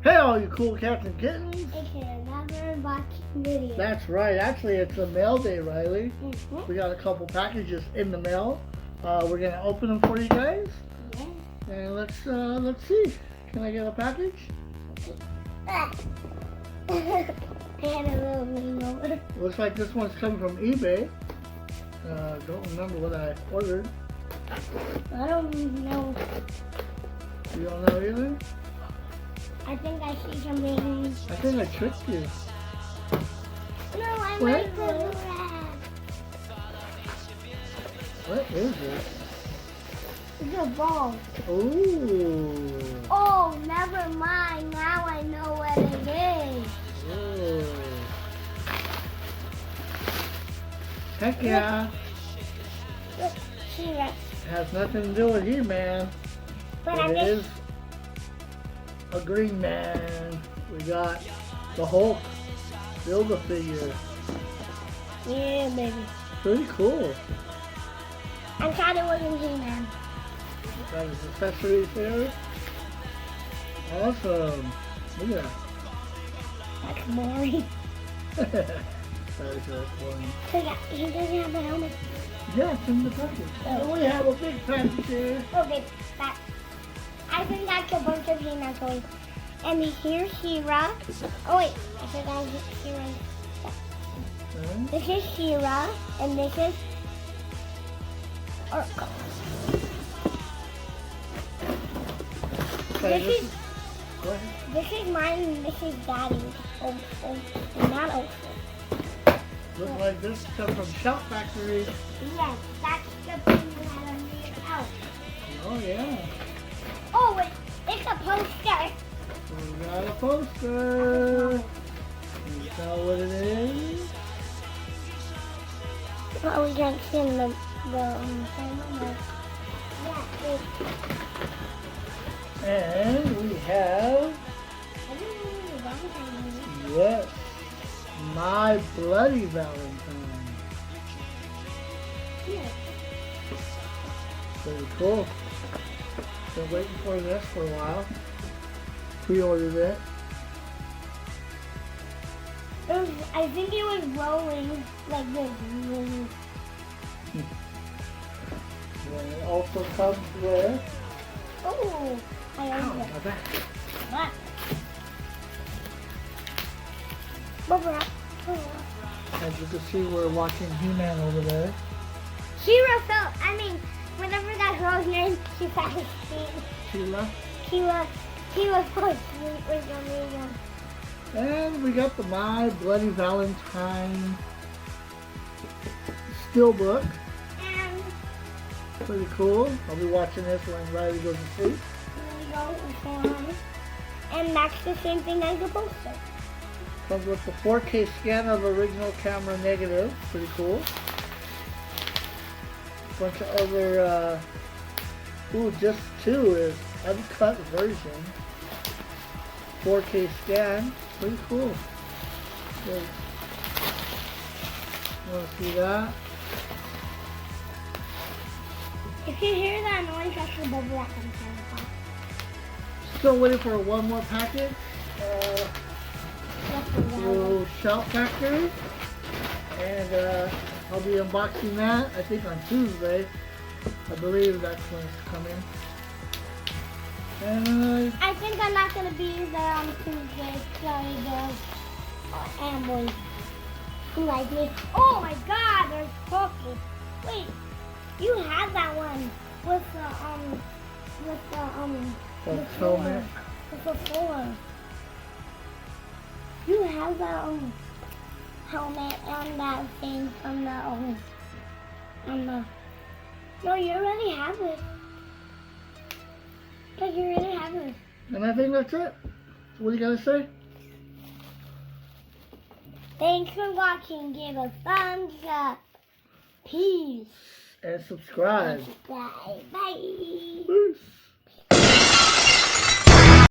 Hey all you cool cats and kittens. It's another unboxing video. That's right. Actually, it's a mail day, Riley. Mm-hmm. We got a couple packages in the mail. We're gonna open them for you guys. Yeah. And let's see. Can I get a package? I had a little lean over. Looks like this one's coming from eBay. Don't remember what I ordered. I don't know. You don't know either? I think I see something. I think I tricked you. No, I What? like the rat. What is it? It's a ball. Ooh. Oh, never mind. Now I know what it is. Ooh. Heck yeah. Look, see that? Has nothing to do with He-Man. But But I it think is a Green Man. We got the Hulk Build-A-Figure. yeah, baby. Pretty cool. I thought it wasn't He-Man. Got his accessories there. Awesome. Look at That's boring. that. That is really boring. He doesn't have a helmet. Yeah, it's in the package. Oh. We have a big package here. Okay, that. I think that's a bunch of He-Man toys. And here's She-Ra. Oh wait, I forgot She-Ra. This is She-Ra, and this is Orko. Okay, This is go ahead. this is mine, and this is Daddy's. Not Orko. Looks like this comes from Shout Factory. Yes, that's the thing that I made out. Oh yeah. Oh wait, it's a poster. We got a poster. Can you tell what it is? Oh, we can't see in the camera. Yeah, And we have, yes, My Bloody Valentine. yeah. Pretty cool. Been waiting for this for a while. Pre-ordered it. I think it was rolling like this. And it also comes with, Oh, I ow, like it. my back. What? Bubble wrap. As you can see, we're watching He-Man over there. She-Ra fell. I mean, whatever that girl's name, she fell asleep. Sheila. She was fell asleep for some reason. And we got the My Bloody Valentine Steelbook. And Pretty cool. I'll be watching this when Riley goes to sleep. here we go. And that's the same thing as the poster. Comes with the 4K scan of original camera negative. Pretty cool. Bunch of other, just two is uncut version. 4K scan. Pretty cool. Good. You want to see that? If you hear that noise, that's the bubble wrap I'm trying to pop. Still waiting for one more package. That's the loud. Through Shout Factory. And I'll be unboxing that, I think on Tuesday. I believe that's when it's coming. And I think I'm not gonna be there on Tuesday. Sorry, guys. Amboy. Who like me? Oh my God, there's cookies. Wait, you have that one with the helmet. with the floor. You have that helmet and that thing from the No, you already have it. Like you already have it. And I think that's it. So what do you gotta say? Thanks for watching. Give a thumbs up. Peace. And subscribe. Bye. Bye. Peace.